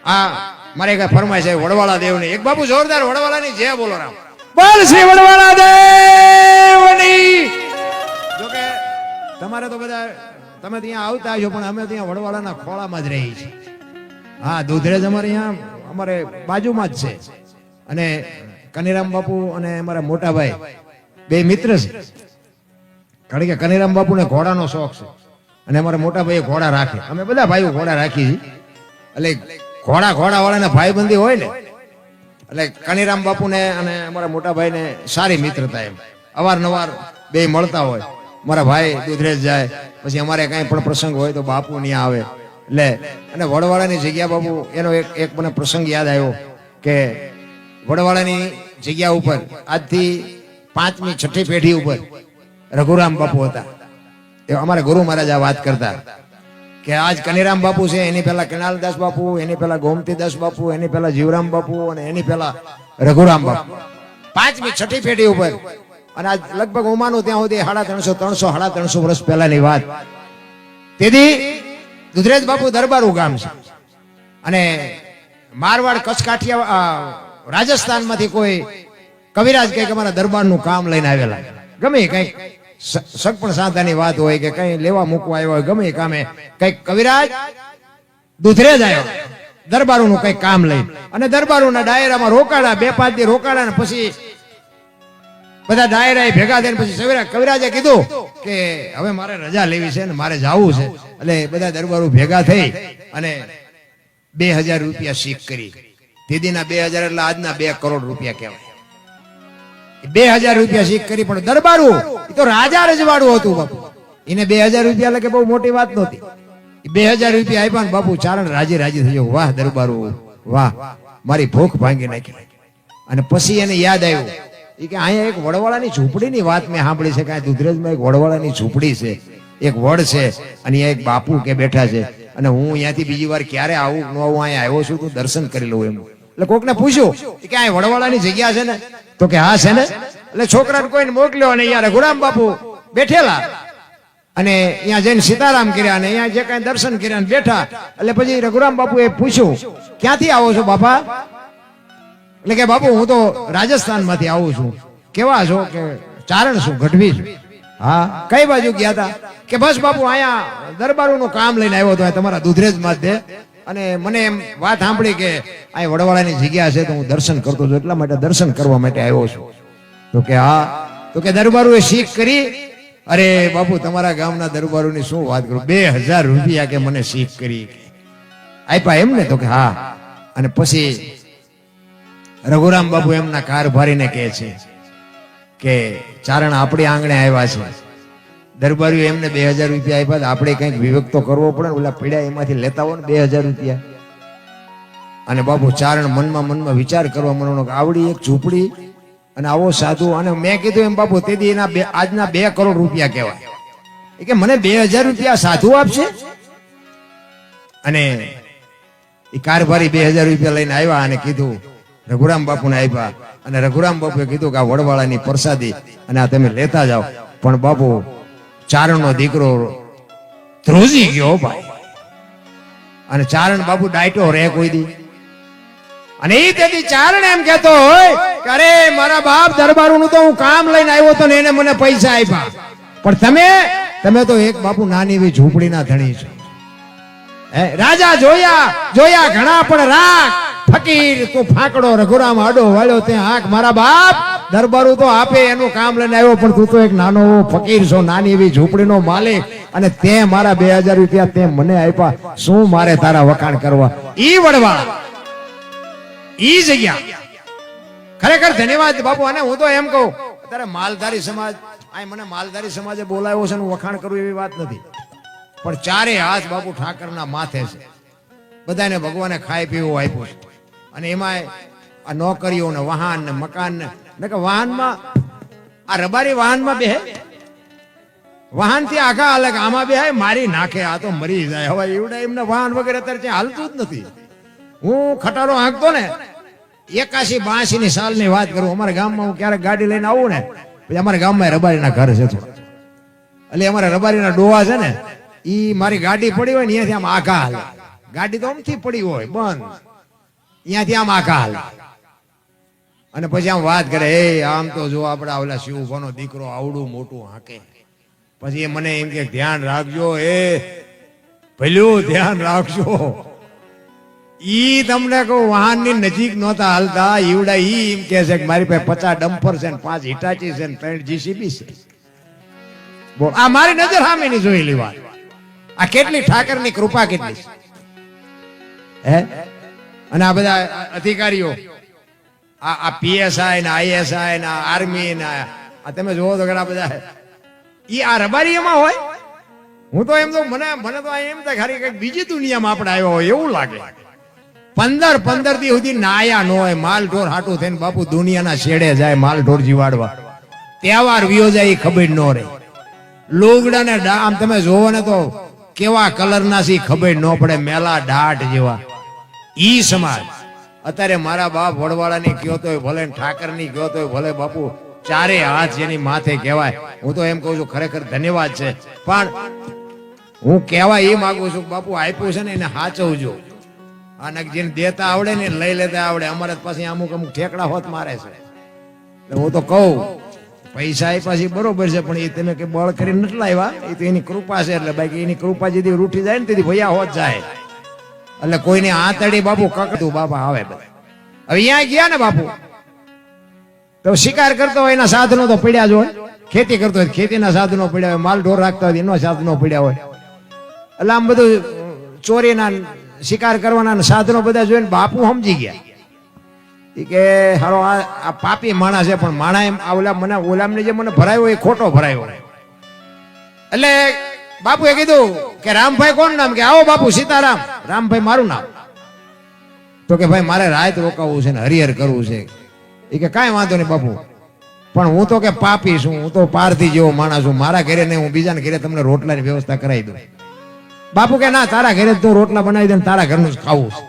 આ મારે કઈ ફરમાય છે વડવાળા દેવની એક બાપુ જોરદાર વડવાળાની જય બોલો રામ. બોલ શ્રી વડવાળા દેવની. જોકે તમારે તો બધા તમે ત્યાં આવતા છો પણ અમે ત્યાં વડવાળાના ખોળામાં જ રહી છીએ. હા, દુધરેજ અમારે અહીંયા અમારે બાજુમાં જ છે. અને કનીરામ બાપુ અને અમારા મોટા ભાઈ બે મિત્ર છે. કારણ કે કનીરામ બાપુને ઘોડાનો શોખ છે અને અમારા મોટા ભાઈ ઘોડા રાખે. અમે બધા ભાઈઓ ઘોડા રાખી છીએ. એટલે ઘોડા વાળાને ભાઈબંધી હોય ને એટલે કનીરામ બાપુને અને અમારા મોટા ભાઈને સારી મિત્રતા. એમ અવારનવાર બે મળતા હોય. મારા ભાઈ દુધરેજ જાય પછી અમારે કઈ પણ પ્રસંગ હોય તો બાપુ ત્યાં આવે. એટલે અને વડવાળાની જગ્યા બાપુ એનો એક મને પ્રસંગ યાદ આવ્યો કે વડવાળાની જગ્યા ઉપર આજથી 5મી 6ઠી પેઢી ઉપર રઘુરામ બાપુ હતા. એ અમારા ગુરુ મહારાજ આ વાત કરતા કે આજ કનીરામ બાપુ છે, એની પહેલા કનાલદાસ બાપુ, એની પહેલા ગોમતીદાસ બાપુ, એની પહેલા જીવરામ બાપુ અને એની પહેલા રઘુરામ બાપુ. 5મી 6ઠી પેઢી ઉપર. અને આજ લગભગ હું માનું ત્યાં સુધી 350 વર્ષ પહેલાની વાત. તેથી દુધરેજ બાપુ દરબારું ગામ છે અને મારવાડ કચ્છ કાઠિયા રાજસ્થાન માંથી કોઈ કવિરાજ કઈક અમારા દરબારનું કામ લઈને આવેલા. ગમે કઈક સગપણ સાંધાની વાત હોય કે કઈ લેવા મૂકવા આવ્યા હોય, ગમે કામે કઈક કવિરાજ દુધરેજ આવ્યો દરબારોનું કઈક કામ લઈ અને દરબારોના ડાયરામાં રોકાડા. 2-5 દી રોકાડા ને પછી બધા ડાયરા ભેગા થઈને પછી કવિરાજે કીધું કે હવે મારે રજા લેવી છે ને મારે જવું છે. એટલે બધા દરબારો ભેગા થઈ અને 2000 રૂપિયા શીખ કરી. દીદીના 2000 એટલે આજના 2 કરોડ રૂપિયા કહેવાય. 2000 રૂપિયા શીખ કરી. પણ દરબારું એ તો રાજા રજવાડું હતું બાપુ. એને 2000 રૂપિયા એટલે કે બહુ મોટી વાત નહોતી. 2000 રૂપિયા આપ્યા ને બાપુ ચારણ રાજી થઈ ગયો. વાહ દરબારું વાહ, મારી ભૂખ ભાંગી નાખી. અને પછી એને યાદ આવ્યું કે અહીંયા એક વડવાળાની ઝૂંપડીની વાત મેં સાંભળી છે કે આ દુધરેજમાં એક વડવાળાની ઝૂંપડી છે, એક વડ છે અને અહીંયા એક બાપુ કે બેઠા છે અને હું અહીંયાથી બીજી વાર ક્યારે આવું ન આવું અહીંયા આવ્યો છું તો દર્શન કરી લઉં એમ. એટલે કોકને પૂછ્યું કે આ વડવાળાની જગ્યા છે ને? તો કે હા છે ને. એટલે છોકરાને કોઈને મોકલ્યો અને અહીંયા રઘુરામ બાપુ બેઠેલા અને અહીંયા જઈને સીતારામ કર્યા અને અહીંયા જે કઈ દર્શન કર્યા બેઠા. એટલે પછી રઘુરામ બાપુએ પૂછ્યું ક્યાંથી આવો છો બાપા? એટલે કે બાપુ હું તો રાજસ્થાન માંથી આવું છું. કેવા છો? કે ચારણ છું, ગઢવી છું. હા, કઈ બાજુ ગયા હતા? કે બસ બાપુ અહીંયા દરબારોનું કામ લઈને આવ્યો હતો તમારા દુધરેજમાં જ. અને મને એમ વાત સાંભળી કે આ વડવાળાની જગ્યા છે તો હું દર્શન કરતો છું, એટલા માટે દર્શન કરવા માટે આવ્યો છું. તો કે હા. તો કે દરબારોએ શીખ કરી? અરે બાપુ તમારા ગામના દરબારોની શું વાત કરું, 2000 રૂપિયા કે મને શીખ કરી આપ્યા એમ ને? તો કે હા. અને પછી રઘુરામ બાપુ એમના કારભારીને કહે છે કે ચારણ આપણી આંગણે આવ્યા છે, દરબારીઓ એમને 2000 રૂપિયા આપ્યા, આપણે કઈક વિવેક તો કરવો પડે. ઓલા પીડા એમાંથી લેતા હોય ને 2000 રૂપિયા. અને બાપુ ચારણ મનમાં વિચાર કરવા માંડ્યો કે આવડી એક ઝૂંપડી અને આવો સાધુ. અને મેં કીધું એમ બાપુ તેથી એના આજના 2 કરોડ રૂપિયા કહેવાય. કે મને 2000 રૂપિયા સાધુ આપશે? અને એ કારભારી 2000 રૂપિયા લઈને આવ્યા અને કીધું રઘુરામ બાપુને આપ્યા. અને રઘુરામ બાપુએ કીધું કે આ વડવાળાની પ્રસાદી અને આ તમે લેતા જાઓ. પણ બાપુ ચારણનો દીકરો ધ્રુજી ગયો ભાઈ. અને ચારણ બાપુ ડાયટો રે કોઈ દી. અને એ તેથી ચારણ એમ કહેતો હોય કે અરે મારા બાપ દરબારોનું તો હું કામ લઈને આવ્યો તો ને એને મને પૈસા આપ્યા. પણ તમે તો એક બાપુ નાની એવી ઝૂંપડીના ધણી છો. રાજા જોયા ઘણા પણ રાખ ફકીર તું ફાંકડો. રઘુરામ આડો વાળ્યો તે આંખ. મારા બાપ દરબારું તો આપે એનું કામ લઈને આવ્યો પણ તું તો એક નાનો ફકીર છો, નાની એવી ઝૂંપડીનો માલિક. અને તે મારા 2000 રૂપિયા તે મને આપ્યા. શું મારે તારા વખાણ કરવા? ઈ વડવાળા ઈ જગ્યા ખરેખર ધન્યવાદ બાપુ. અને હું તો એમ કહું અત્યારે માલધારી સમાજ મને માલધારી સમાજે બોલાવ્યો છે, હું વખાણ કરું એવી વાત નથી. પણ 4 હાથ બાપુ ઠાકરના માથે છે. બધાને ભગવાને ખાઈ પીવું આપ્યું છે. અને એમાં આ નોકરીઓ ને વાહન ને મકાન ને કે વાહનમાં આ રબારી વાહનમાં બેહે, વાહન થી આખા અલગ આમાં બેહાય મારી નાખે. આ તો મરી જાય. હવે એવડા એમને વાહન વગેરે અત્યારે ત્યાં હાલતું જ નથી. હું ખટારો હાંકતો ને 81-82 સાલની વાત કરું. અમારા ગામમાં હું ક્યારેક ગાડી લઈને આવું ને પછી અમારા ગામમાં રબારીના ઘર છે થોડા. એટલે અમારા રબારીના ડોવા છે ને ઈ મારી ગાડી પડી હોય ને અહીંયાથી આમ આઘા હાલે. ગાડી તો આમથી પડી હોય બંધ અહીંયાથી આમ આખા હાલ અને પછી આમ વાત કરે એ આમ તો જો આપડા ઓલા શિવભાનો દીકરો આવડું મોટું હાકે. પછી એ મને એમ કે ધ્યાન રાખજો, એ ભલ્યું ધ્યાન રાખજો. ઈ તમને કહું વાહનની નજીક નહોતા હાલતા ઈવડા ઈ એમ કે છે કે મારી પાસે 50 ડમ્પર છે ને 5 હિટાચી છે ને 3 જીસીબી છે. બોલ, આ મારી નજર સામે ની જોયેલી વાત. આ કેટલી ઠાકરની કૃપા કેટલી છે. હે અને આ બધા અધિકારીઓ આ પીએસઆઈ ને આઈએસઆઈ ને આર્મી ને આ તમે જોવો તો ઘણા બધા ઈ આ રબારી એમાં હોય. હું તો એમ તો મને તો એમ થાય ખરી કઈક બીજી દુનિયામાં આપણે આવ્યો હોય એવું લાગે. 15 દી સુધી નાયા ન હોય, માલ ઢોર હાટું થઈને બાપુ દુનિયાના છેડે જાય માલ ઢોર જીવાડવા. તહેવાર વિયો જાય એ ખબર ન રહે. લુગડા ને આમ તમે જોવો ને તો કેવા કલરના સી ખબર ન પડે, મેલા ડાટ જેવા. ઈ સમાજ અત્યારે મારા બાપ વડવાળાની કયો તોય ભલે, ઠાકરની કયો તોય ભલે, બાપુ ચારે હાથ જેની માથે કહેવાય. હું તો એમ કહું છું ખરેખર ધન્યવાદ છે, પણ હું કહેવા એ માંગુ છું બાપુ આપ્યું છે ને એને સાચવજો. આ જેને દેતા આવડે ને લઈ લેતા આવડે. અમારે પછી અમુક ઠેકડા હોત મારે છે. હું તો કહું પૈસા આપ્યા છે બરોબર છે, પણ એ તમે કે બળ કરીને નથી લાવ્યા, એ તો એની કૃપા છે. એટલે બાકી એની કૃપા જેથી રૂઠી જાય ને તેથી ભૈયા હોત જાય. એટલે કોઈને આંતડી બાપુ કકડતું બાપા આવે. હવે અહીંયા ગયા ને બાપુ તો શિકાર કરતો હોય એના સાધનો તો પડ્યા જ હોય, ખેતી કરતો હોય ખેતીના સાધનો પડ્યા હોય, માલ ઢોર રાખતા હોય એના સાધનો પડ્યા હોય. એટલે આમ બધું ચોરીના શિકાર કરવાના સાધનો બધા જોઈને બાપુ સમજી ગયા કે હારો આ પાપી માણસ છે, પણ માણા એમ ઓલામને જે મને ભરાયો એ ખોટો ભરાયો. એટલે બાપુએ કીધું કે રામભાઈ કોણ નામ? કે આવો બાપુ સીતારામ. રામભાઈ મારું નામ. તો કે ભાઈ મારે રાત રોકાવું છે ને હરિહર કરવું છે. એ કે કાંઈ વાંધો નહીં બાપુ, પણ હું તો કે પાપી છું, હું તો પારથી જેવો માણસ છું. મારા ઘરે નહીં, હું બીજાના ઘરે તમને રોટલાની વ્યવસ્થા કરાવી દઉં. બાપુ કે ના, તારા ઘરે તું રોટલા બનાવી દે, તારા ઘરનું જ ખાવું છે.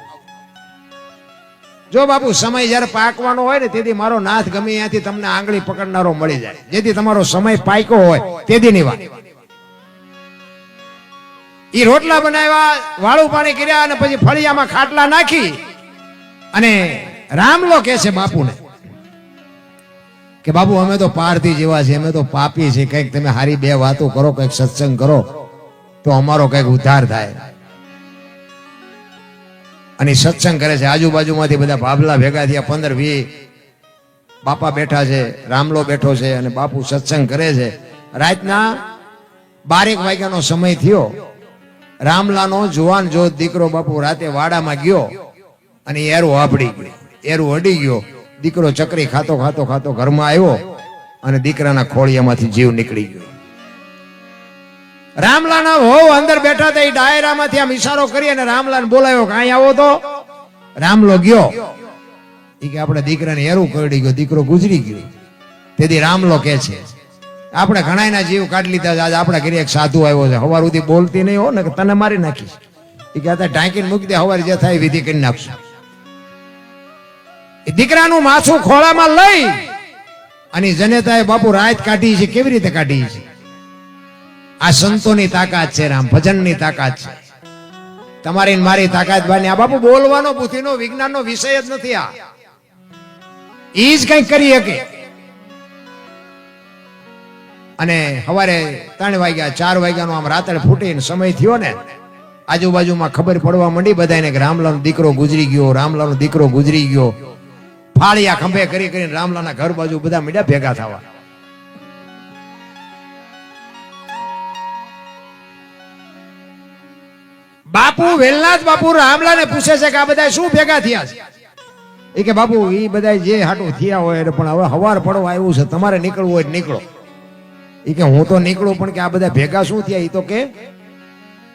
જો બાપુ સમય જયારે પાકવાનો હોય ને તેથી મારો નાથ ગમે ત્યાંથી તમને આંગળી પકડનારો મળી જાય. જેથી તમારો સમય પાક્યો હોય તેદીની વાત. ઈ રોટલા બનાવ્યા, વાળું પાણી કર્યા અને પછી ફળિયામાં ખાટલા નાખી અને રામલો કે છે બાપુને કે બાપુ અમે તો પારથી જેવા છે, અમે તો પાપી છે, કઈક તમે હારી બે વાતો કરો, કઈક સત્સંગ કરો તો અમારો કઈક ઉદ્ધાર થાય. અને સત્સંગ કરે છે. આજુબાજુમાંથી બધા ભાભલા ભેગા થયા, 15-20 બાપા બેઠા છે, રામલો બેઠો છે અને બાપુ સત્સંગ કરે છે. રાતના 12 વાગ્યાનો સમય થયો. રામલાનો જુવાન જોત દીકરો બાપુ રાતે વાડામાં ગયો અને એરું આપડી ગયું, એરું અડી ગયો. દીકરો ચકરી ખાતો ખાતો ખાતો ઘરમાં આવ્યો અને દીકરાના ખોળિયામાંથી જીવ નીકળી ગયો. રામલાના વહુ અંદર બેઠા હતા, એ ડાયરામાંથી આમ ઈશારો કરી અને રામલાને બોલાવ્યો કે અહીં આવો. તો રામલો ગયો. એ કે આપણે દીકરાને એરું કરડી ગયો, દીકરો ગુજરી ગયો. તેથી રામલો કે છે આપણે ઘણાના જીવ કાઢી લીધા. આજે આપણા ઘરે એક સાધુ આવ્યો છે, હવાર સુધી બોલતી નહીં હો ને કે તને મારી નાખીશ. એ કે ઢાંકીને મૂકી દે, હવાર જે થાય વિધિ કરી નાખશું. એ દીકરાનું માથું ખોળામાં લઈ અને જનેતાએ બાપુ રાત કાઢી છે. કેવી રીતે કાઢી છે? આ સંતોની તાકાત છે, રામ ભજનની તાકાત છે. તમારી મારી તાકાત બાની. આ બાપુ બોલવાનો બુદ્ધિનો વિજ્ઞાનનો વિષય જ નથી. આ ઈ જ કંઈક કરી શકે. અને સવારે 3 વાગ્યા 4 વાગ્યાનો આમ રાતડે ફૂટીને સમય થયો ને, આજુબાજુમાં ખબર પડવા માંડી બધાને કે રામલાનો દીકરો ગુજરી ગયો, રામલાનો દીકરો ગુજરી ગયો. ફાળિયા ખંભે કરી કરીને રામલાના ઘર બાજુ બધા મીડા ભેગા થવા. બાપુ વેલનાથ બાપુ રામલાને પૂછે છે કે આ બધા શું ભેગા થયા છે? એ કે બાપુ એ બધા જે હાટું થયા હોય પણ હવે હવાર પડવા આવ્યું છે, તમારે નીકળવું હોય નીકળો. એ કે હું તો નીકળું, પણ કે આ બધા ભેગા શું થયા? એ તો કે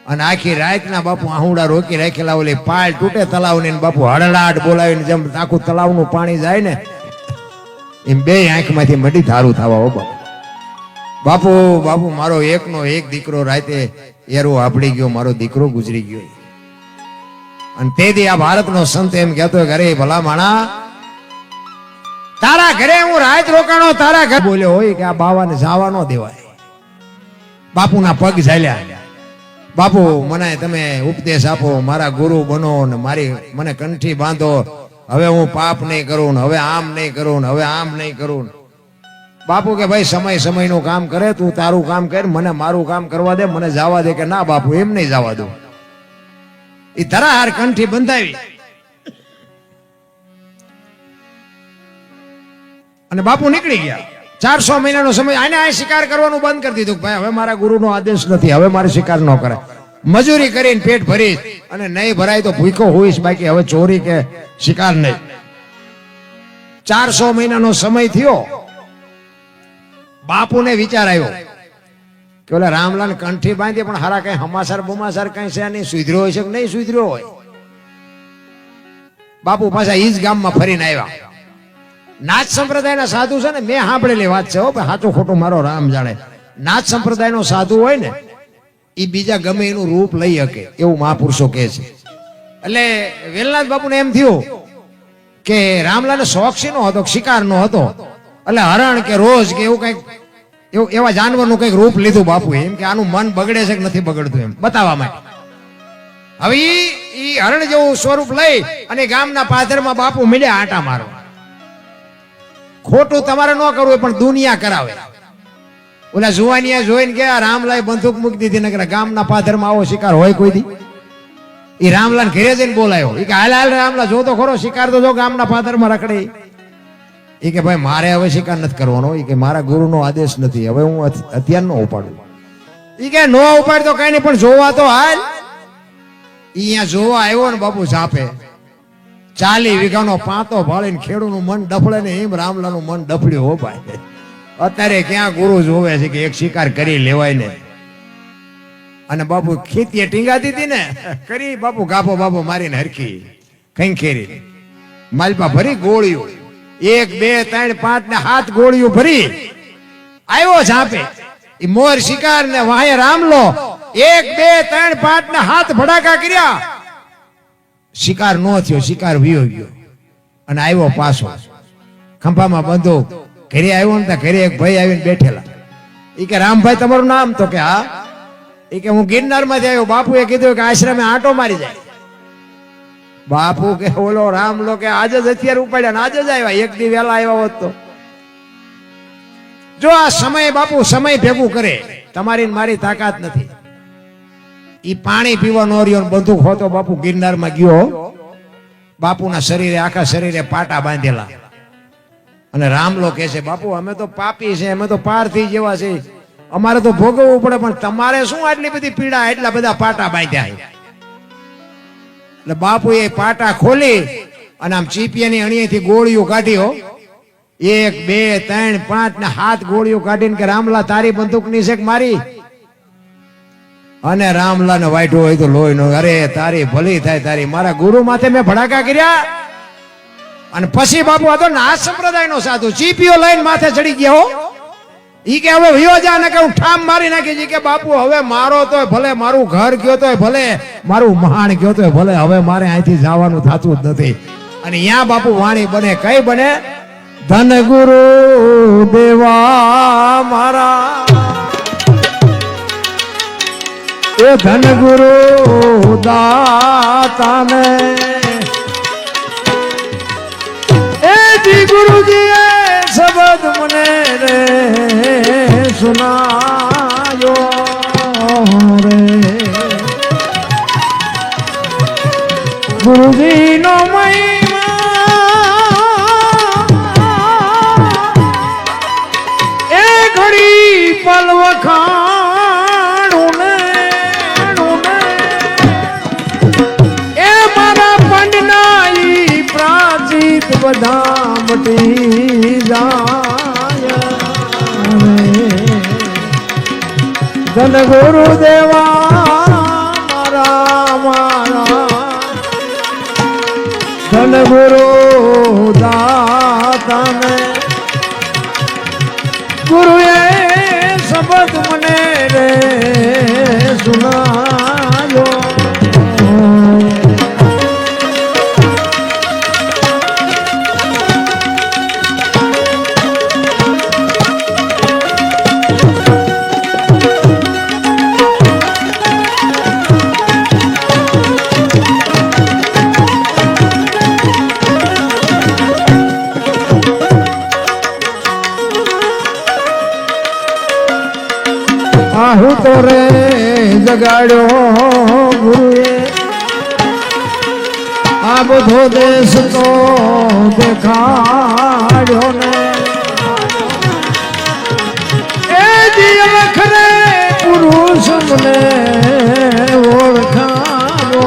અને આખી રાતના બાપુ આહુડા રોકી રાખેલા, ઓલી પાળ તૂટે તલાવની, બાપુ હળડાટ બોલાવીને જેમ આખું તલાવનું પાણી જાય ને એમ બે આંખમાંથી મટી ધારું થવા. હો બાપુ બાપુ મારો એકનો એક દીકરો રાતે એરો આપડી ગયો, મારો દીકરો ગુજરી ગયો. અને તેથી આ ભારતનો સંત એમ કહેતો કે અરે ભલા માણા, તારા ઘરે હું રાત રોકાણો, તારા ઘરે બોલ્યો હોય કે આ બાવાને જવા ન દેવાય. બાપુના પગ ઝાલ્યા. બાપુ મને તમે ઉપદેશ આપો, મારા ગુરુ બનો ને મને કંઠી બાંધો હવે હું પાપ નહીં કરું ને હવે આમ નહીં કરું ને હવે આમ નહીં કરું. બાપુ કે ભાઈ સમય સમયનું કામ કરે, તું તારું કામ કર, મને મારું કામ કરવા દે, મને જવા દે. કે ના બાપુ, એમ નહીં જવા દઉં. એ ધરાહાર કંઠી બંધાવી અને બાપુ નીકળી ગયા. 400 મહિનાનો સમય આને આ શિકાર કરવાનું બંધ કરી દીધું. ભાઈ હવે મારા ગુરુનો આદેશ નથી, હવે મારે શિકાર ન કરે. મજૂરી કરીને પેટ ભરીશ અને નહીં ભરાય તો ભૂખો હોઈશ, બાકી હવે ચોરી કે શિકાર નહીં. 400 મહિનાનો સમય થયો. બાપુને વિચાર આવ્યો કે ઓલા રામલાલ કંઠી બાંધી પણ હારા કઈ હમાસર બુમાસર કઈ છે નહીં, સુધર્યો હોય છે કે નહીં સુધર્યો હોય. બાપુ પાછા ઈ જ ગામમાં ફરીને આવ્યા. નાથ સંપ્રદાયના સાધુ છે ને, મેં સાંભળેલી વાત છે, સાચું ખોટું મારો રામ જાણે. નાથ સંપ્રદાયનો સાધુ હોય ને એ બીજા ગમે એનું રૂપ લઈ શકે એવું મહાપુરુષો કહે છે. એટલે વેલનાથ બાપુને એમ થયું કે રામલાલ શોખ શેનો હતો, શિકાર નો હતો. એટલે હરણ કે રોજ કે એવું કઈક એવા જાનવરનું કઈક રૂપ લીધું બાપુએ, એમ કે આનું મન બગડે છે કે નથી બગડતું એમ બતાવવા માટે. હવે ઈ હરણ જેવું સ્વરૂપ લઈ અને ગામના પાદરમાં બાપુ મળ્યા આટા મારવા. ખોટું તમારે ન કરવું હોય પણ દુનિયા કરાવે. ઓલા જુવાનિયા જોઈને ગયા, રામલાલ બંદૂક મૂકી દીધી ને ગામના પાદરમાં આવો શિકાર હોય કોઈ દી. એ રામલાલ ઘરે જઈને બોલાયો, એ કે હાલ હાલ રામલા જો તો ખરો શિકાર તો જો ગામના પાદરમાં રખડે. એ કે ભાઈ મારે હવે શિકાર નથી કરવાનો, એ કે મારા ગુરુનો આદેશ નથી, હવે હું હથિયાર નો ઉપાડું. એ કે નો ઉપાડ તો કઈ નહીં પણ જોવા તો હાલ. અહીંયા જોવા આવ્યો ને બાપુ ઝાપે 40 વીઘાનો પાતો ભાળીને ખેડૂનું મન ડફળે ને એમ રામલાનું મન ડફળ્યું. હો ભાઈ, અત્યારે ક્યાં ગુરુ જોવે છે કે એક શિકાર કરી લેવાય ને. અને બાપુ ખેતીએ ટીંગાતી હતી ને, કરી બાપુ ગાભો બાપો મારીને હરખી કંખેરી માલપા ભરી ગોળીઓ 1 2 3 5 ને 7 ગોળીઓ ભરી આવ્યો ઝાપે. એ મોર શિકાર ને વાહે રામલો 1 2 3 5 ને 7 ભડાકા કર્યા. શિકાર નો થયો, શિકાર વિયો ગયો અને આવ્યો પાછો. ખંભામાં બંદૂક ઘરે આવ્યો ને, ઘરે એક ભાઈ આવીને બેઠેલા. એ કે રામભાઈ તમારું નામ? તો કે હા. એ કે હું ગિરનાર માંથી આવ્યો. બાપુએ કીધું કે આશ્રમે આંટો મારી જાય. બાપુ કે ઓલો રામલો કે આજે જ હથિયાર ઉપાડ્યા ને આજે જ આવ્યા, એક દી વહેલા આવ્યા હોત તો. જો આ સમય બાપુ સમય ભેગું કરે, તમારી મારી તાકાત નથી. ઈ પાણી પીવા નો રહ્યો, બંદૂક હોતો બાપુ ગિરનારમાં ગયો. બાપુના શરીરે આખા શરીરે પાટા બાંધેલા. અને રામલો કહે છે બાપુ અમે તો પાપી છે, અમે તો પારથી જેવા છે, અમારે તો ભોગવવું પડે, પણ તમારે શું આટલી બધી પીડા, એટલા બધા પાટા બાંધ્યા. એટલે બાપુ એ પાટા ખોલી અને આમ ચીપિયાની અણીએથી ગોળીઓ કાઢ્યો. 1 2 3 5 ને 7 ગોળીઓ કાઢીને કે રામલા તારી બંદૂકની છે કે મારી? અને રામલા ને વાઈટો હોય તો લોહી નો. અરે તારી ભલી થાય તારી, મારા ગુરુ માથે મેં ભડાકા કર્યા. અને પછી બાપુ આ તો નાથ સંપ્રદાય નો સાધુ ચીપીઓ લઈને માથે ચડી ગયા. હો ઈ કે હવે વિયો જા ને કે હું ઠામ મારી નાખી. કે બાપુ હવે મારો તોય ભલે, મારું ઘર ગયો તોય ભલે, મારું મહાણ ગયો તોય ભલે, હવે મારે અહીંથી જવાનું થતું જ નથી. અને ત્યાં બાપુ વાણી બને, કઈ બને? ધન ગુરુ દેવા મારા, એ ધન ગુરુ દાતાને, એ જી ગુરુજી એ શબ્દ મને રે સુનાયો રે. ગુરુજી નો મહિમા એ ઘડી પલ વખાણું ને એ મારા પંડના ઈ પ્રાચિત બધા મટી જાય. ધન ગુરુ દેવા મારા મારા, ધન ગુરુ દાતાને, ગુરુએ શબ્દ મને રે સુનાયો. જગાડ્યો ગુરુએ આ બધો દેશ તો દેખાડ્યો ને એ દિયખરે પુરુષ મને ઓળખાવો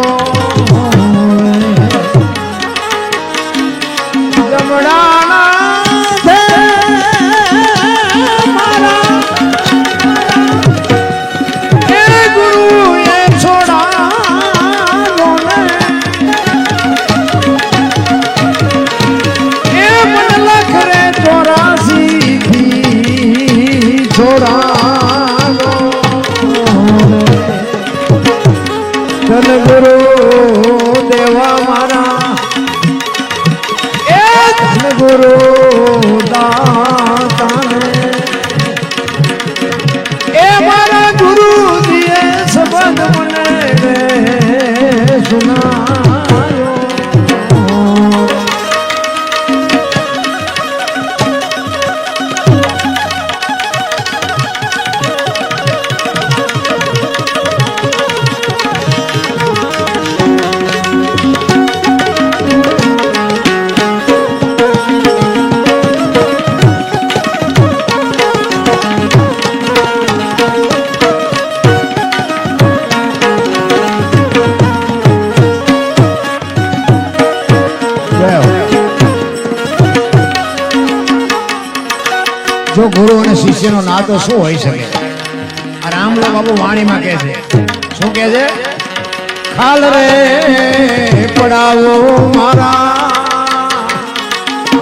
ગુરુ દેવા મારા એ ધન ગુરુ દાતાને એ મારા ગુરુ દિએ શબ્દ મને સુનાયો જો ગુરુ અને શિષ્યનો નાતો શું હોઈ શકે? આ રામલો બાબુ વાણીમાં કહે છે, શું કહે છે? ખાલ રે પડાવો મારા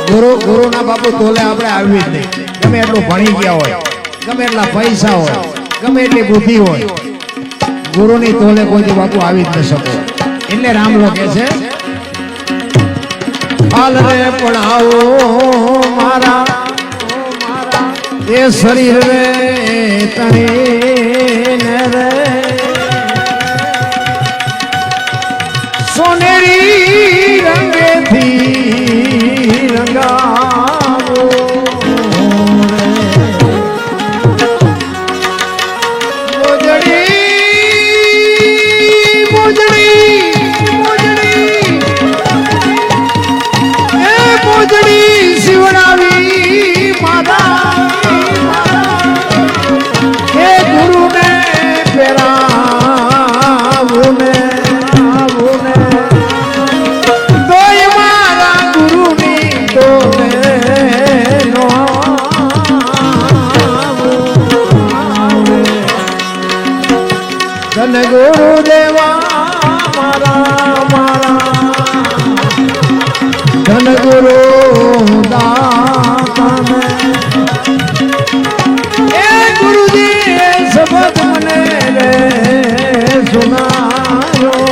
ગુરુના બાપુ તોલે આપણે આવી જ નહીં. ગમે એટલું ભણી ગયા હોય, ગમે એટલા પૈસા હોય, ગમે એટલી બુદ્ધિ હોય, ગુરુની તોલે કોઈ બાપુ આવી જ ન શકો. એટલે રામલો કહે છે ખાલ રે પડાવો મારા એ શરીર રે તણીને રે સોનેરી રંગેથી રંગાવો મોજડી શિવડાવી માતા ધન ગુરુ દેવા મારા મારા ધન ગુરુ દાતાને એ ગુરુજી શબ્દ મને રે સુનાયો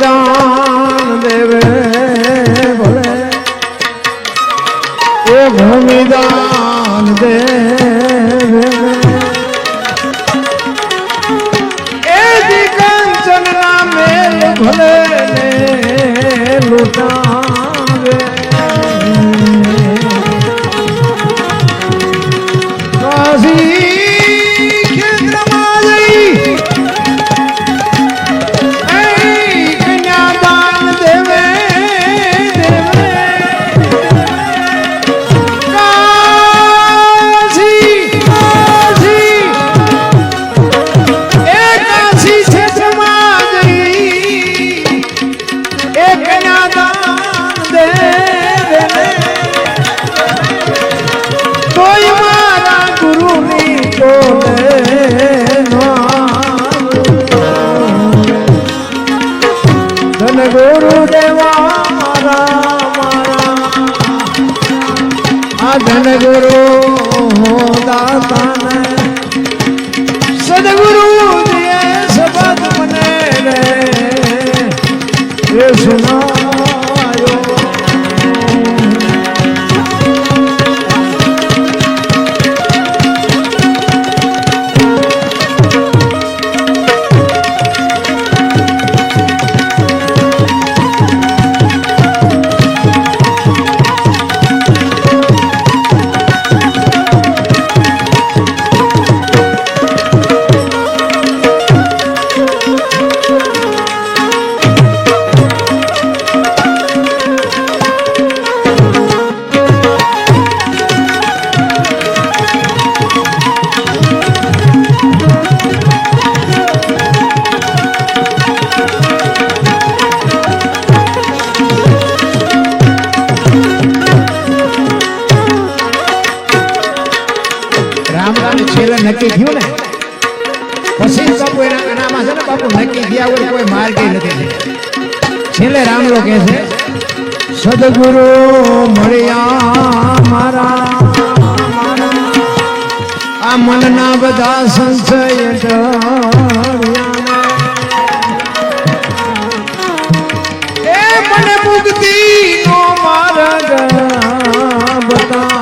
દાન દેવે ભલે એ ભૂમિ દાન દેવે એ જી કંચન ના મેલ ભલે લૂટાવે કાશી ધન ગુરુ દાતાને સદગુરુ દિએ શબ્દ મને રે સુનાયો નક્કી થયું ને પછી બાપુ એનામાં છે ને બાપુ નક્કી થયા વગર કોઈ માર્ગ નથી. છેલ્લે રામલો કહે છે સદગુરુ મળ્યા મારા આ મનના બધા સંશય એ મને મુક્તિ નો માર્ગ બતા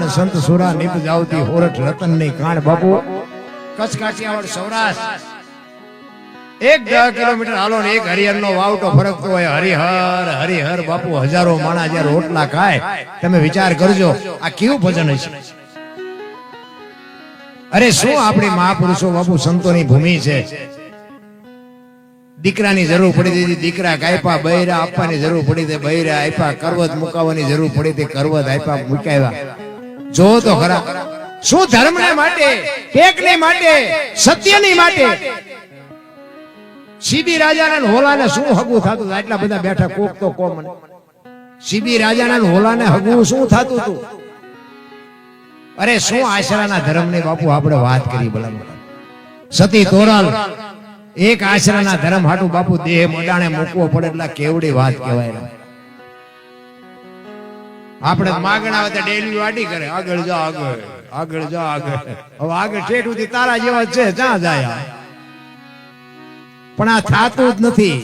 સંત સુરા નિપ જાવતી હોરઠ રતન ની કાણ બાપુ કચ્છ કાઠિયાવાડ સૌરાષ્ટ્ર એક 10 કિલોમીટર હાલો ને એક હરિહરનો વાવટો ફરકતો હોય. હરિહર હરિહર બાપુ હજારો માણા જ્યારે રોટલા ખાય, તમે વિચાર કરજો આ કેવું ભજન હશે. અરે શું આપણી મહાપુરુષો બાપુ સંતોની ભૂમિ છે. દીકરાની જરૂર પડી હતી, દીકરા કાપ્યા. બૈરા આપવાની જરૂર પડી હતી, બૈરા આપ્યા. કરવત મુકાવવાની જરૂર પડી હતી, કરવત આપ્યા, મુકાવ્યા. જો તો ખરા શું ધર્મને માટે, ટેકની માટે, સત્યની માટે સીબી રાજાના હોલાને શું હગું થતું? આટલા બધા બેઠા કોક તો કો મને. સીબી રાજાના હોલાને હગું શું થતું હતું? અરે શું આશરાના ધર્મની બાપુ આપણે વાત કરી. ભલા સતી તોરલ એક આશરાના ધર્મ હાટું બાપુ દેહ મોડાણે મૂકવો પડે એટલે કેવડી વાત કહેવાય. આપણે માગણા હોય તો ડેલી વાડી કરે, આગળ જા આગળ, આગળ જા આગળ. હવે આગળ ઠેઠ સુધી તારા જેવા છે, જ્યાં જાય. પણ આ થાતું જ નથી.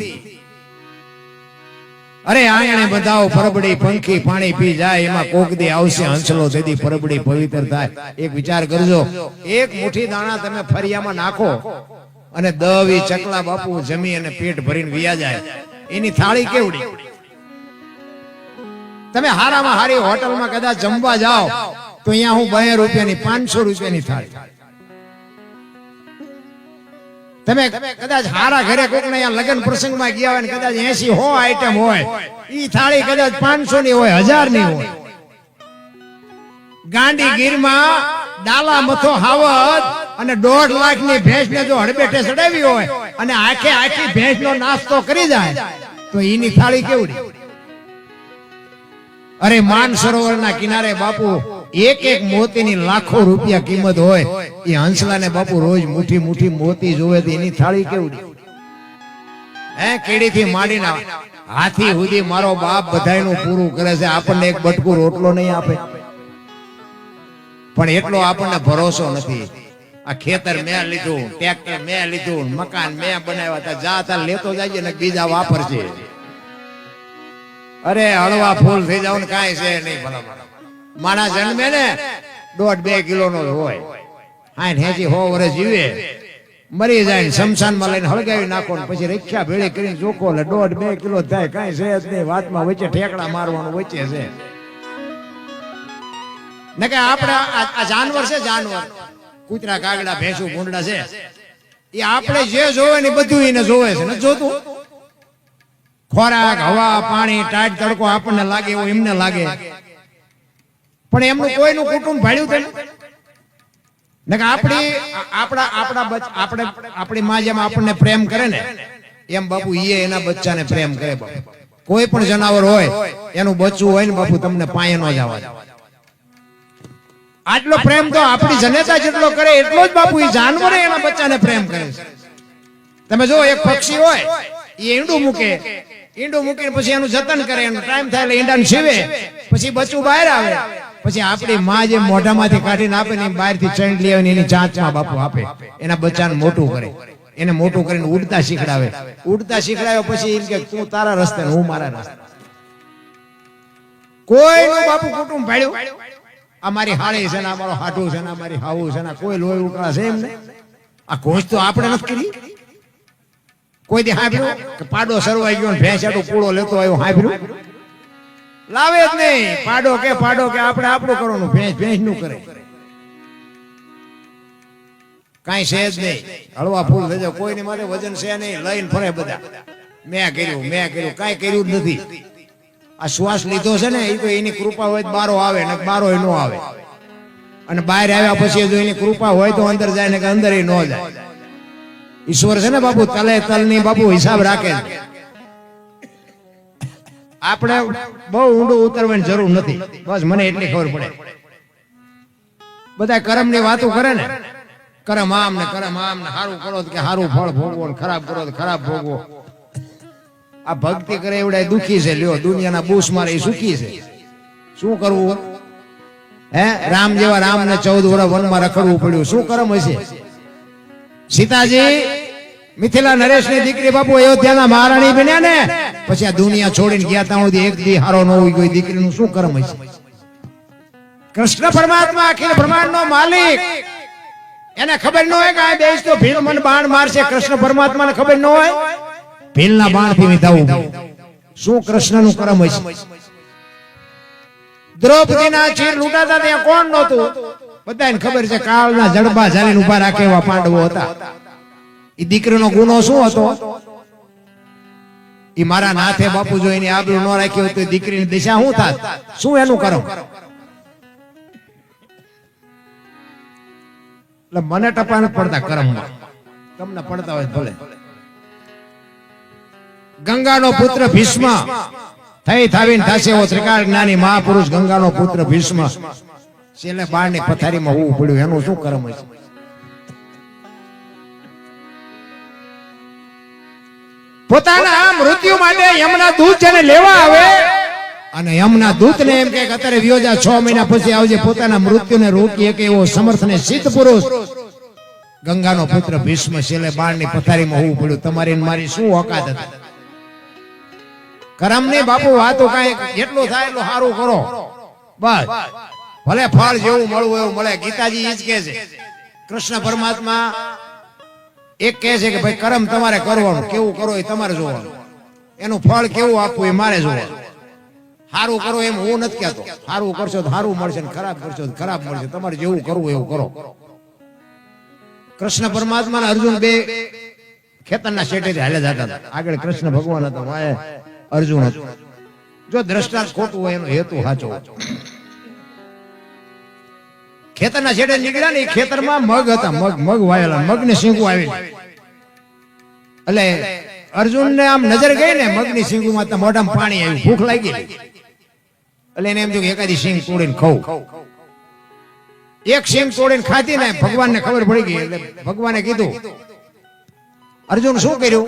અરે આયણે બધાઓ પરબડી પંખી પાણી પી જાય, એમાં કોક દી આવશે હંસલો, તેથી પરબડી પવિત્ર થાય. એક વિચાર કરજો, એક મુઠ્ઠી દાણા તમે ફરિયામાં નાખો અને દવી ચકલા બાપુ જમી અને પેટ ભરીને વિયા જાય. એની થાળી કેવડી. તમે હારામાં હારી હોટલમાં કદાચ જમવા જાઓ તો અહીંયા હું 2 રૂપિયાની 500 રૂપિયાની થાળી. તમે કદાચ હારા ઘરે કોક ને લગ્ન પ્રસંગમાં ગયા હોય ને કદાચ 80-100 આઈટમ હોય, ઈ થાળી કદાચ 500 ની હોય, 1000 ની હોય. ગાંડી ગીરમાં ડાલા મથો હાવત અને 1.5 લાખ ની ભેંસ ને જો હડબેટે ચડાવી હોય અને આખે આખી ભેંસ નો નાસ્તો કરી જાય તો એની થાળી કેવડી. અરે માનસરોવરના કિનારે બાપુ એક એક મોતીની લાખો રૂપિયા કિંમત હોય. એ હંસલાને બાપુ રોજ મુઠ્ઠી મુઠ્ઠી મોતી જોવે તો એની થાળી કેવડી. કેડીથી માંડીને હાથી સુધી મારો બાપ બધાયનું પૂરું કરે છે. આપણને એક બટકું રોટલો નહીં આપે, પણ એટલો આપણને ભરોસો નથી. આ ખેતર મેં લીધું, ટ્રેક્ટર મેં લીધું, મકાન મેં બનાવ્યા હતા, જા તાર લેતો જાય ને બીજા વાપરશે. અરે હળવા ફૂલ થઈ જાવ ને કાંઈ છે નહીં. ભલા માણસ જન્મે ને 1.5-2 કિલો નો હોય, 60-100 વર્ષ જીવે, મરી જાય, શમશાનમાં લઈને હળગાવી નાખો ને પછી રખ્યા ભેળી કરીને ચોખ્ખો એટલે 1.5-2 કિલો થાય. કાંઈ છે જ નહીં. વાતમાં વચ્ચે ઠેકડા મારવાનું વચ્ચે છે ને કે આપણે આ જાનવર છે, જાનવર કૂતરા કાગડા ભેંસું ભૂંડડા છે, એ આપણે જે જોવે ને બધું એને જોવે છે. નથી જોતું? ખોરાક, હવા, પાણી, ટાઈટ, તડકો આપણને લાગે એવું એમને લાગે, પણ એમનું કોઈનું કુટુંબ ભાડ્યું છે ને કે આપણી માં જેમ આપણને પ્રેમ કરે ને એમ બાપુ એ એના બચ્ચાને પ્રેમ કરે. બાપુ કોઈ પણ જનાવર હોય એનું બચ્ચું હોય ને બાપુ તમને પાયે નો જવા દે. આટલો પ્રેમ તો આપણી જનતા જેટલો કરે એટલો જ બાપુ એ જાનવરે એના બચ્ચાને પ્રેમ કરે છે. તમે જો એક પક્ષી હોય એ ઈંડું મૂકે, ઈંડું મૂકીને પછી એનું જતન કરે, એનો ટાઈમ થાય એટલે ઈંડાને સીવે, પછી બચ્ચું બહાર આવે, પછી આપણી માં જે મોઢામાંથી કાઢીને આપે ને બહારથી ચણ લઈ આવે એની ચાંચમાં બાપુ આપે, એના બચ્ચાને મોટું કરે, એને મોટું કરીને ઉડતા શીખડાવે. ઉડતા શીખડાવે પછી એમ કે તું તારા રસ્તે હું મારા રસ્તે. કોઈનું બાપુ કુટુંબ ભાડ્યું. આ મારી હાળી છે ને, આ મારો હાટું છે ને, આ મારી હાવું છે ને, કોઈ લોહી ઉકળા છે એમને. આ ઘોષ તો આપણે નથી કરી. કોઈ દી હાંભળ્યું કે પાડો સરવાઈ ગયો ભેંસ આટું પૂળો લેતો આવ્યો? હાંભળ્યું? લાવે જ નહીં. પાડો કે આપણે આપણું કરવાનું, ભેંસ ભેંસ નું કરે. કાંઈ છે જ નહીં. હળવા ફૂલ થઈ જાય, કોઈની માથે વજન છે નહીં, લઈને ફરે બધા. મેં કર્યું, કાંઈ કર્યું જ નથી. આ શ્વાસ લીધો છે ને એ તો એની કૃપા હોય બારો આવે ને બારો ન આવે, અને બહાર આવ્યા પછી જો એની કૃપા હોય તો અંદર જાય ને કે અંદર ન જાય. ઈશ્વર છે ને બાપુ તલે તલની બાપુ હિસાબ રાખે. આપણે બહુ ઊંડું ઉતરવાની જરૂર નથી, બસ મને એટલી ખબર પડે. બધા કર્મની વાતો કરે ને, કર્મ આમ ને સારું કરો કે સારું ફળ ભોગવો, ખરાબ કરો તો ખરાબ ભોગવો. આ ભક્તિ કરે એવડા દુખી છે. લ્યો દુનિયાના બૂસ મારે એ સુખી છે. શું કરવું? રામ જેવા રામને 14 વર્ષ વનમાં રખડવું પડ્યું. શું કર્મ હશે? સીતાજી મિથિલા નરેશની દીકરી બાપુ અયોધ્યાના મહારાણી બન્યા ને પછી આ દુનિયા છોડીને ગયા ત્યાં સુધી એક દી હારો ન હોય કોઈ દીકરીનું શું કર્મ હશે? કૃષ્ણ પરમાત્મા અખિલ બ્રહ્માંડનો માલિક એને ખબર ન હોય કે આ બેસ તો ભીલ મને બાણ મારશે. કૃષ્ણ પરમાત્માને ખબર ન હોય ભીલના બાણથી વિધાવું. શું કૃષ્ણનું કર્મ હશે? દ્રૌપદીના ચીર લૂંટાતા ત્યાં કોણ નહોતું? બધાને ખબર છે કાળના જડબા ઝાલીને ઉભા રાખે એવા પાંડવો હતા. એ દીકરીનો ગુનો શું હતો? એ મારા નાથે બાપુ જો એની આબરૂ ન રાખી હોય તો દીકરીની દિશા શું થાત? શું એનું કર્મ? એટલે મને ટપા નથી પડતા કર્મમાં, તમને પડતા હોય ભલે. ગંગાનો પુત્ર ભીષ્મ થઈ થાવીને થાશે એવો ત્રિકાળ જ્ઞાની મહાપુરુષ ગંગાનો પુત્ર ભીષ્મ છેલ્લે બાળની પથારીમાં હોવું પડ્યું. એનું શું કર્મ હશે? પોતાના મૃત્યુ માટે યમના દૂત જેને લેવા આવે અને યમના દૂતને એમ કે અત્યારે વિયોજા 6 મહિના પછી આવજે, પોતાના મૃત્યુને રોકી શકે એવો સમર્થ ને સિદ્ધ પુરુષ ગંગાનો પુત્ર ભીષ્મ છેલ્લે બાળની પથારીમાં હોવું પડ્યું. તમારી મારી શું ઓકાત હતી? કરમ ની બાપુ વાતો કાંઈ જેટલું થાય એટલું સારું કરો બસ. ભલે ફળ જેવું મળવું એવું મળે. ગીતાજી ઈ જ કહે છે. કૃષ્ણ પરમાત્મા એક કહે છે કે ભાઈ કર્મ તમારે કરવાનું, કેવું કરો એ તમારે જોવાનું, એનું ફળ કેવું આપવું એ મારે જોવાનું. સારું કરો એમ હું નથી કહેતો. સારું કરશો તો સારું મળશે ને ખરાબ કરશો તો ખરાબ મળશે. તમારે જેવું કરવું એવું કરો. કૃષ્ણ પરમાત્મા અને અર્જુન બે ખેતરના શેઠેથી હાલે જતા હતા. આગળ કૃષ્ણ ભગવાન હતા, વાય અર્જુન હતો. જો દ્રષ્ટાંત ખોટું હોય એનો હેતુ સાચો હોય. ખેતરના છેડે નીકળ્યા ને, ખેતરમાં મગ હતા, મગ વાયેલા, મગને શીંગું આવી. એટલે અર્જુનને આમ નજર ગઈ ને મગની શીંગુમાં, તો મોઢામાં પાણી આવ્યું, ભૂખ લાગી. એટલે એને એમ થયું કે એકાદી શીંગ તોડીને ખાઉં. એક શીંગ તોડીને ખાધી ને ભગવાનને ખબર પડી ગઈ. એટલે ભગવાને કીધું, અર્જુન શું કર્યું?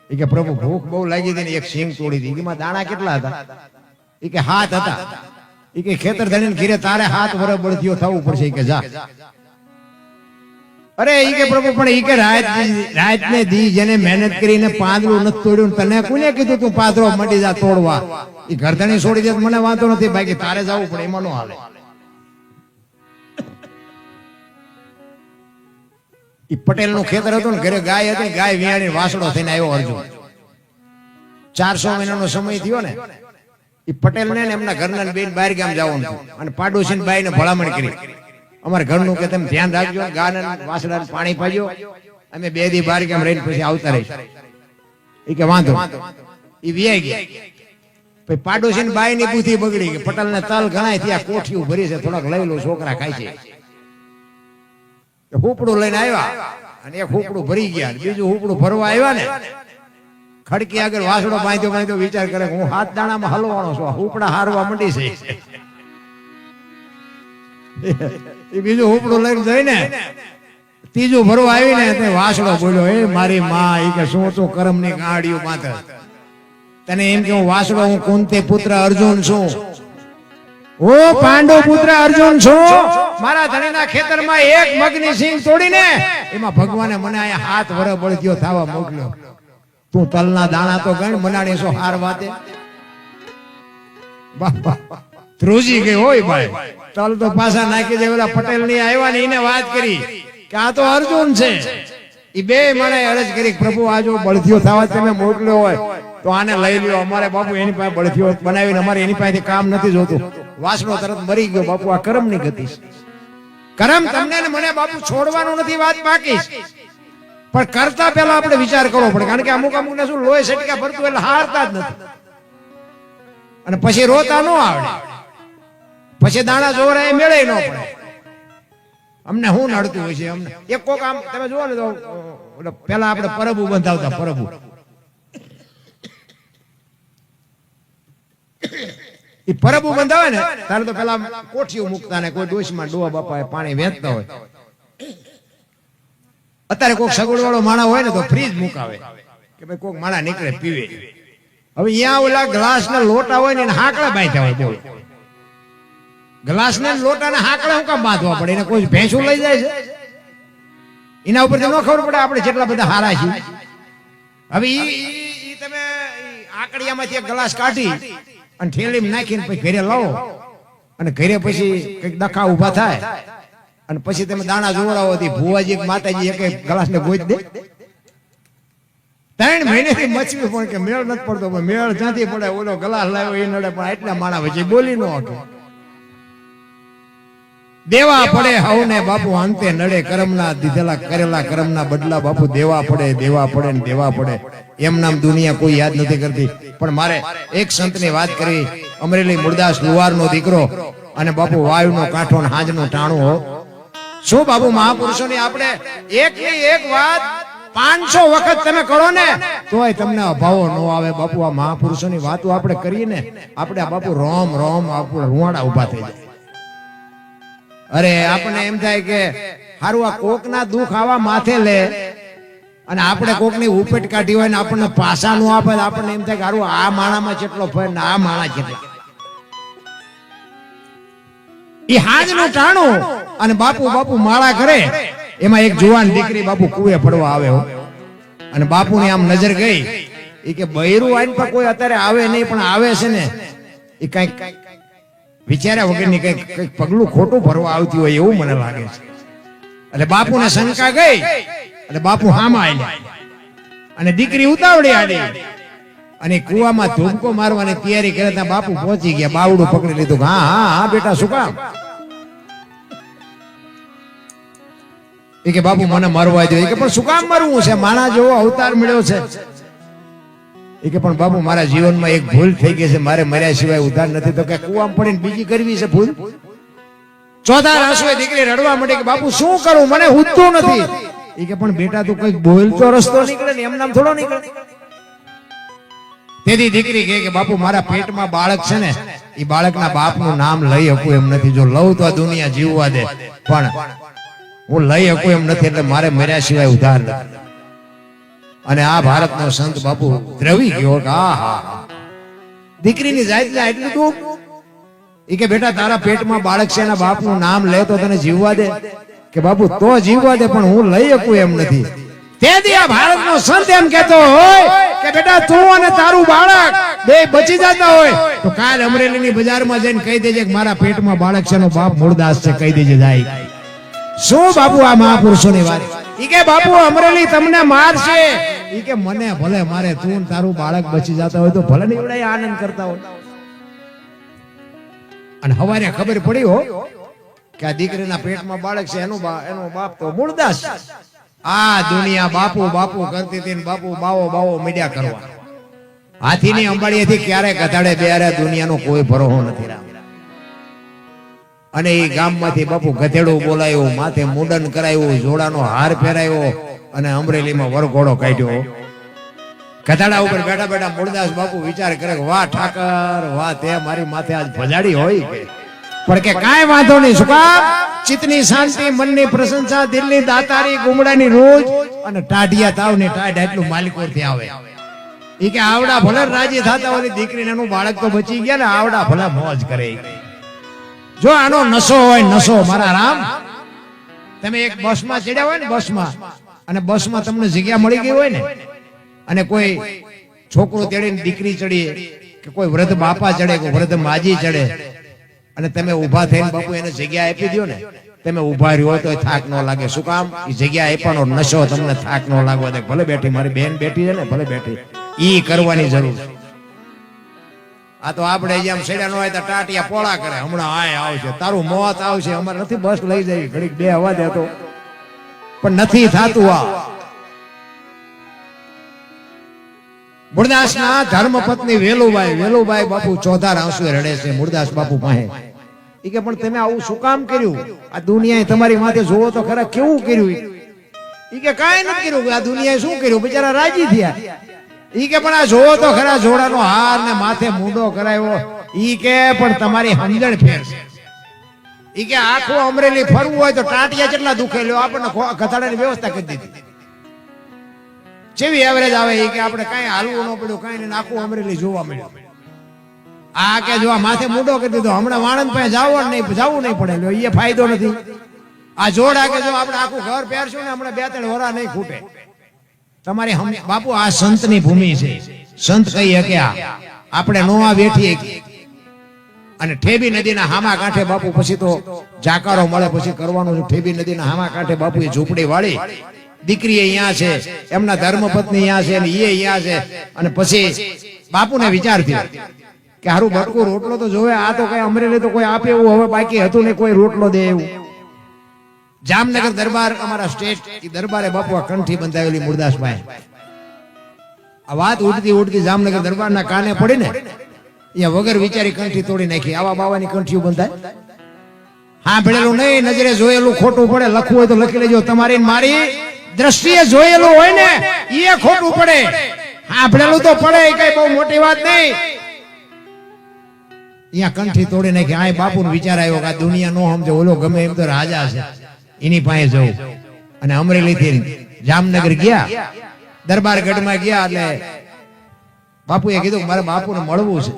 એ કે પ્રભુ ભૂખ બહુ લાગી હતી ને એક શીંગ તોડી હતી. એમાં દાણા કેટલા હતા? એ કે 7 હતા. એ કે ખેતર ધણીને ઘીરે તારે 7 વર્ષ બળદિયો થવું પડશે. કે જા. અરે એ કે પ્રભુ પણ એ કે રાત ને દી જેને મહેનત કરીને પાંદડું નથી તોડ્યું, તને કોને કીધું તું પાદરો મટી જા તોડવા? એ ઘરધણી છોડી દે મને વાંધો નથી, બાકી તારે જવું પડે એમાં ન હાલે. એ પટેલ નું ખેતર હતું ને, ઘરે ગાય હતી, ગાય વિયાણી વાસડો થઈને આવ્યો અર્જુન. 400 મહિનાનો સમય થયો ને, એ પટેલ ને એમના ઘરના બેન બહાર ગામ જવાનું અને પાડોશી બાઈ ને ભલામણ કરી, અમારા ઘરનું કે તમે ધ્યાન રાખજો, ગાને વાસડા પાણી પાજો, અમે 2 દી બહાર ગામ રહીને પછી આવતા રહીશું. એ કે વાંધો. એ વિયાઈ ગયા. પછી પાડોશી બાઈ ની બુદ્ધિ બગડી ગઈ. પટેલ ને તલ ઘણાય ત્યાં કોઠિયું ભરી છે, થોડાક લઈ લો, છોકરા ખાય છે. હુપડું લઈને આવ્યા અને એક હુપડું ભરી ગયા, બીજું હુપડું ભરવા આવ્યા ને, ખડકી આગળ વાસડો બાંધ્યો, વિચાર કરે હું 7 દાણામાં હલવાનો છું, હુપડા હારવા મંડી છે. એ બીજું હુપડું લઈને જઈને ત્રીજું ભરવા આવીને વાસડો બોલ્યો, એ મારી માં, એ કે શું તું કરમની ગાડીઓ માથે? તને એમ કે હું વાસડો, હું કુંતી પુત્ર અર્જુન છું, ઓ પાંડુ પુત્ર અર્જુન છું. મારા ધણીના ખેતરમાં એક મગની સિંગ તોડીને એમાં ભગવાને મને અહીંયા 7 વર્ષ બળદિયો થવા મોકલ્યો. તું તલના દાણા તો ગણ, મનાડી છો હાર વાતે. ધ્રુજી ગઈ હોય ભાઈ, તલ તો પાછા નાખી દે. ઓલા પટેલ ની આવ્યા ને એને વાત કરી કે આ તો અર્જુન છે. એ બે મને અરજ કરી, પ્રભુ આ જો બળદિયો થવા તમે મોકલ્યો હોય તો આને લઈ લ્યો. અમારે બાપુ એની પાસે બળદિયો બનાવીને અમારે એની પાસે કામ નથી જોતું. વાસણો તરત મરી ગયો. બાપુ આ કરમ ની ગતિ છે. કરમ તમને ને મને બાપુ છોડવાનું નથી, વાત બાકી. પણ કરતા પહેલા આપણે વિચાર કરવો પડે, કારણ કે અમુક ને શું લોહી સટકા ભરતું એટલે હારતા જ નથી, અને પછી રોતા ન આવડે, પછી દાણા જોરા એ મેળે ન પડે. અમને શું નડતું હોય છે? અમને એક કોક આમ તમે જોવો ને તો પેલા આપણે પરબુ બંધાવતા, પરબુ એ પરબુ બંધાવે ને ત્યારે તો પેલા કોઠીઓ મૂકતા ને કોઈ ડોશમાં ડોવા બાપા પાણી વેચતા હોય. અત્યારે કોઈક સગવડ વાળો માણા હોય ને તો ફ્રીજ મુકાવે કે ભાઈ કોઈક માણા નીકળે પીવે. હવે અહીંયા ઓલા ગ્લાસ ના લોટા હોય ને હાકડા બાંધ્યા હોય. બોલો, ગ્લાસ ને લોટા ને હાકડા શું કામ બાંધવા પડે? એને કોઈ ભેંસું લઈ જાય છે? એના ઉપર તો ન ખબર પડે આપણે જેટલા બધા હારા છીએ. હવે ઈ તમે આકડિયામાંથી એક ગ્લાસ કાઢી અને થેલીમાં નાખીને પછી ઘરે લાવો, અને ઘરે પછી કઈક ડખા ઉભા થાય અને પછી તમે દાણા જોવડાવો હતી ભુવાજી માતાજી એક ગ્લાસ ને ગોઈ દે 3 મહિનેથી મચવી પણ કે મેળ નથી પડતો, પણ મેળ જ્યાંથી પડે ઓલો ગ્લાસ લાવ્યો એ નડે, પણ એટલા માણા વચ્ચે બોલી નો હતો. દેવા પડે હવને બાપુ અંતે નડે, કર્મના દીધેલા કરેલા કર્મના બદલા બાપુ દેવા પડે ને દેવા પડે. એમ નામ દુનિયા કોઈ યાદ નથી કરતી. પણ મારે એક સંતની વાત કરી, અમરેલી મુરદાસ લુવારનો દીકરો અને બાપુ વાયુનો કાંઠો ને હાંજનું ટાણું હો. શું બાપુ મહાપુરુષોની આપણે એકની એક વાત 500 વખત તમે કરો ને તોય તમને અભાવો ન આવે. બાપુ આ મહાપુરુષોની વાતો આપણે કરીએ ને, આપણે આ બાપુ રોમ આપણે રૂવાડા ઉભા થઈ જાય. અરે આપણને એમ થાય કે હારું આ કોકના દુઃખ આવા માથે લે અને આપણે કોકની ઉપેટ કાઢી હોય ને આપણને પાસા નો આપે, આપણને એમ થાય કે હારું આ માણામાં કેટલો ફેર ને આ માણા કેટલા. ઈ હાજનું ટાણું અને બાપુ માળા કરે. એમાં એક જુવાન દીકરી બાપુ કુએ પડવા આવે અને બાપુની આમ નજર ગઈ, એ કે બૈરું આઈન પર કોઈ અત્યારે આવે નહીં, પણ આવે છે ને એ કઈક વિચાર્યા વગરની કઈક પગલું ખોટું ભરવા આવતી હોય એવું મને લાગે છે. એટલે બાપુને શંકા ગઈ એટલે બાપુ હામાં આવ્યા અને દીકરી ઉતાવળી આવી અને કુવામાં ધૂમકો મારવાની તૈયારી કરે ત્યાં બાપુ પહોંચી ગયા, બાવડું પકડી લીધું. હા બેટા શું કામ? એ કે બાપુ મને મરવા દો. એ કે પણ શું કામ મરવું છે? માણા જેવો અવતાર મળ્યો છે. એ કે પણ બાપુ મારા જીવનમાં એક ભૂલ થઈ ગઈ છે, મારે મર્યા સિવાય ઉધાર નથી. તો કે કુવામાં પડીને બીજી કરવી છે ભૂલ? ચોથા આંસુએ દીકરી રડવા માંડી કે બાપુ શું કરું, મને ઉઠતું નથી. એ કે પણ બેટા તું કઈક બોલતો રસ્તો નીકળે ને, એમ નામ થોડો નીકળે. તેથી દીકરી કહે કે બાપુ મારા પેટમાં બાળક છે ને, એ બાળકના બાપનું નામ લઈ શકું એમ નથી. જો લઉં તો આ દુનિયા જીવવા દે, પણ હું લઈ શકું એમ નથી, એટલે મારે મર્યા સિવાય ઉધાર નથી. અને આ ભારતનો સંત બાપુ દ્રવી ગયો કે દીકરીની જાતના એટલું દુઃખ. એ કે બેટા તારા પેટમાં બાળક છે, એના બાપનું નામ લે તો તને જીવવા દે. કે બાપુ તો જીવવા દે, પણ હું લઈ શકું એમ નથી. તેથી આ ભારતનો સંત એમ કહેતો હોય કે બેટા તું અને તારું બાળક બે બચી જતા હોય તો કાલ અમરેલીની બજારમાં જઈને કહી દેજે કે મારા પેટમાં બાળક છે, એનો બાપ મૂળદાસ છે, કહી દેજે જાય. શું બાપુ આ મહાપુરુષોની વાત. ઈ કે બાપુ અમરેલી તમને મારશે, ઈ કે મને ભલે મારે, તું તારું બાળક બચી જતા હોય તો ભલે નીવડે આનંદ કરતા હોય. અને હવારે ખબર પડી હો કે આ દીકરીના પેટમાં બાળક છે, એનો બાપ તો મૂળદાસ. આ દુનિયા બાપુ કરતી હતી, બાપુ બાવો મીડિયા કરવા. હાથીની અંબાડીએથી ક્યારે ગધાડે બેરે દુનિયાનો કોઈ ભરોસો નથી રામ. અને એ ગામમાંથી બાપુ ગધેડું બોલાયું, માથે મુંડન કરાયું, જોડાનો હાર પહેરાયો અને અમરેલીમાં વરઘોડો કાઢ્યો. ગધાડા ઉપર બેઠા બેઠા મૂળદાસ બાપુ વિચાર કરે કે વાહ ઠાકર વાહ, તે મારી માથે આજ ભજાડી હોય કે. પણ કે કાંઈ વાંધો નહીં. શું કામ? ચિત્તની શાંતિ, મનની પ્રશંસા, દિલની દાતારી, ગુમડાની રોજ અને ટાઢિયા તાવની ટાઢ એટલું માલિકોથી આવે. ઈ કે આવડા ભલે રાજી થતા હોય, દીકરીને એનું બાળક તો બચી ગયા ને, આવડા ભલે મોજ કરે. જો આનો નશો હોય, નશો મારા રામ. તમે એક બસમાં ચડ્યા હોય ને, બસમાં, અને બસમાં તમને જગ્યા મળી ગઈ હોય ને, અને કોઈ છોકરો તેડીને દીકરી ચડીએ કે કોઈ વૃદ્ધ બાપા ચડે કે વૃદ્ધ માજી ચડે, અને તમે ઉભા થઈને બાપુ એને જગ્યા આપી દો ને, તમે ઉભા રહ્યો તો થાક ન લાગે. શું કામ? એ જગ્યા આપવાનો નશો તમને થાક ન લાગવા દે. ભલે બેઠી મારી બેન બેઠી છે ને, ભલે બેઠી, ઈ કરવાની જરૂર. આ તો આપણે જેમ સેડા નો હોય તો ટાટિયા પોળા કરે, હમણાં આય આવશે, તારું મોત આવશે, અમારે નથી બસ લઈ જાય, ઘડીક બે હવા દે તો, પણ નથી થાતું. આ મૂળદાસના ધર્મપત્ની વેલુબાઈ બાપુ ચોધાર આંસુએ રડે છે મૂળદાસ બાપુ પાસે. ઈ કે પણ તમે આવું શું કામ કર્યું? આ દુનિયાએ તમારી માથે જોવો તો ખરા કેવું કર્યું. ઈ કે કાંઈ નથી કર્યું. આ દુનિયાએ શું કર્યું? બિચારા રાજી થયા. ઈ કે પણ આ જોવો તો ખરા, જોડાનો હાર ને માથે મૂંડો કરાયો. ઈ કે પણ તમારી સમજણ ફેર છે. ઈ કે આખું અમરેલી ફરવું હોય તો ટાટિયા કેટલા દુખે લ્યો, આપણને ગધાડાની વ્યવસ્થા કરી દીધી. જેવી એવરેજ આવે એ કે આપણે કઈ હાલવું ન પડ્યું, કઈ નહીં, આખું અમરેલી જોવા મળ્યું. આ કે જો માથે મૂંડો કરી દીધો, હમણાં વાણંદ પાસે જવું નહીં પડે, એ ફાયદો નથી. આ જોડા કે જો આપણે આખું ઘર પહેરશું ને, હમણાં 2-3 વરા નહીં ખૂટે. તમારે બાપુ આ સંતની ભૂમિ છે. સંત કઈ શકે આપણે નો આ બેઠી. અને ઠેબી નદીના હામા કાંઠે બાપુ પછી તો જાકારો મળે પછી કરવાનું છે. ઠેબી નદીના હામા કાંઠે બાપુએ ઝૂંપડી વાળી, દીકરી અહીંયા છે, એમના ધર્મપત્ની અહીંયા છે અને એ અહીંયા છે. અને પછી બાપુને વિચાર થયો કે હારું બટકું રોટલો તો જોવે, આ તો કઈ અમરેલી તો કોઈ આપે એવું હવે બાકી હતું ને કોઈ રોટલો દે એવું. જામનગર દરબાર અમારા સ્ટેટ એ દરબારે બાપુ આ કંઠી બંધાવેલી મુરદાસભાઈ. આ વાત ઉડતી ઉડતી જામનગર દરબારના કાને પડી ને અહીંયા વગર વિચારી કંઠી તોડી નાખી. આવા બાવાની કંઠીઓ બંધાય? હા ભણેલું નહીં, નજરે જોયેલું ખોટું પડે. લખવું હોય તો લખી લેજો. તમારી ને મારી દ્રષ્ટિએ જોયેલું હોય ને એ ખોટું પડે. હા ભણેલું તો પડે, કઈ બહુ મોટી વાત નહીં. અહીંયા કંઠી તોડી નાખી. આ બાપુનો વિચાર આવ્યો કે આ દુનિયા નો સમજે, ઓલો ગમે એમ તો રાજા છે, એની પાસે જવું. અને અમરેલી થી જામનગર ગયા, દરબારગઢમાં ગયા. એટલે બાપુએ કીધું મારે બાપુને મળવું છે.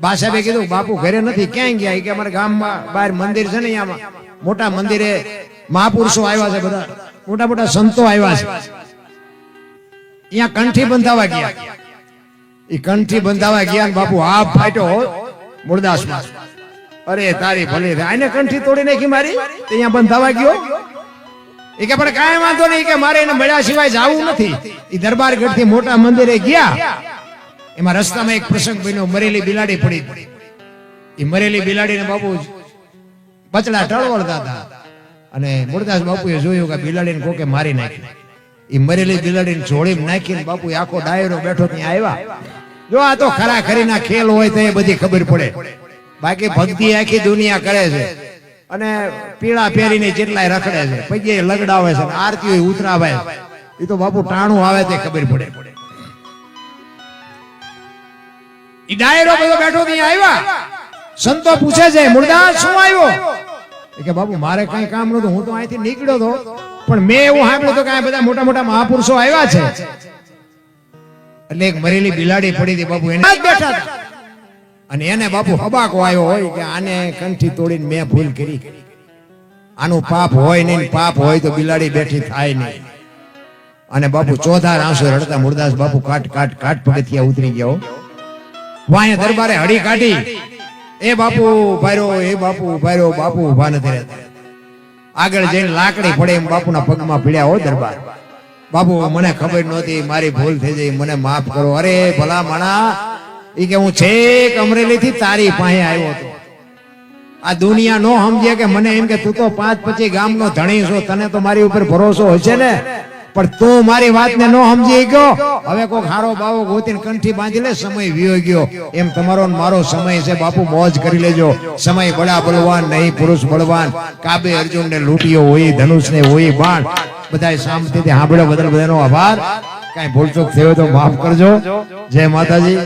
બા સાહેબે કીધું બાપુ ઘરે નથી. ક્યાંય ગયા? કે અમારા ગામમાં બહાર મંદિર છે ને, અહીંયા મોટા મંદિરે મહાપુરુષો આવ્યા છે, બધા મોટા મોટા સંતો આવ્યા છે. અહીંયા કંઠી બંધાવા ગયા. એ કંઠી બંધાવા ગયા, બાપુ હાફ ફાટ્યો મુરદાસમાં. અરે તારી ભલી થાય, આને કંઠી તોડી નાખી મારી, અહીંયા બંધાવા ગયો. એ કે પણ કાંઈ વાંધો નહીં, કે મારે એને મળ્યા સિવાય જવું નથી. એ દરબારગઢ થી મોટા મંદિરે ગયા. એમાં રસ્તામાં એક પ્રસંગ બન્યો, મરેલી બિલાડી પડી. એ મરેલી બિલાડીને બાપુ બચડા ટળવળતા હતા. અને મુરદાસ બાપુએ જોયું કે બિલાડીને કોકે મારી નાખી. એ મરેલી બિલાડીને જોડીમાં નાખીને બાપુ આખો ડાયરો બેઠો ત્યાં આવ્યા. જો આ તો ખરા ખરીના ખેલ હોય તો એ બધી ખબર પડે. બાકી ભક્તિ આખી દુનિયા કરે છે અને પીળા પહેરીને જેટલાય રખડે છે, પગે લગડાવે છે, આરતી ઉતરાવે, એ તો બાપુ ટાણું આવે તે ખબર પડે. ઈ ડાયરો બધો બેઠો ત્યાં આવ્યા. સંતો પૂછે છે મુરદાસ શું આવ્યો? કે બાપુ મારે કઈ કામ નતું, હું તો અહીંથી નીકળ્યો હતો, પણ મેં એવું સાંભળ્યું તો કે આ બધા મોટા મોટા મહાપુરુષો આવ્યા છે. એટલે એક મરેલી બિલાડી પડી હતી બાપુ, એને જ બેઠા હતા. અને એને બાપુ હબાકો આવ્યો હોય કે આને કંઠી તોડીને મેં ભૂલ કરી, આનું પાપ હોય નહીં, પાપ હોય તો બિલાડી બેઠી થાય નહીં. અને બાપુ ચોધાર આંસુ રડતા મુરદાસ બાપુ કાટ કાટ કાટ પગથિયા ઉતરી ગયા. વાંહે દરબારે હડી કાઢી. એ બાપુ ભાર્યો, એ બાપુ ભાર્યો. બાપુ ઉભા નથી રહેતા. આગળ જઈને લાકડી પડે એમ બાપુના પગમાં પીડ્યા હોય દરબાર. બાપુ મને ખબર નહોતી, મારી ભૂલ થઈ ગઈ, મને માફ કરો. અરે ભલા માણા, ઈ કે હું છેક અમરેલી થી તારી પાસે આવ્યો હતો. આ દુનિયા નો સમજે કે મને એમ કે તું તો 5-25 ગામનો ધણી છો, તને તો મારી ઉપર ભરોસો હશે ને, પણ તું મારી વાતને નો સમજી ગયો. હવે કોક હારો બાવો ગોતીને કંઠી બાંધી લે, સમય વિયો ગયો. એમ તમારો ને મારો સમય છે બાપુ, મોજ કરી લેજો. સમય બડા બળવાન નહીં, પુરુષ બળવાન. કાબે અર્જુન ને લૂંટ્યો હોય, ધનુષ ને હોય બાણ. બધાય શાંતિથી સાંભળ્યો. બદલ બધાનો આભાર. કાંઈ ભૂલચૂક થયો તો માફ કરજો. જય માતાજી.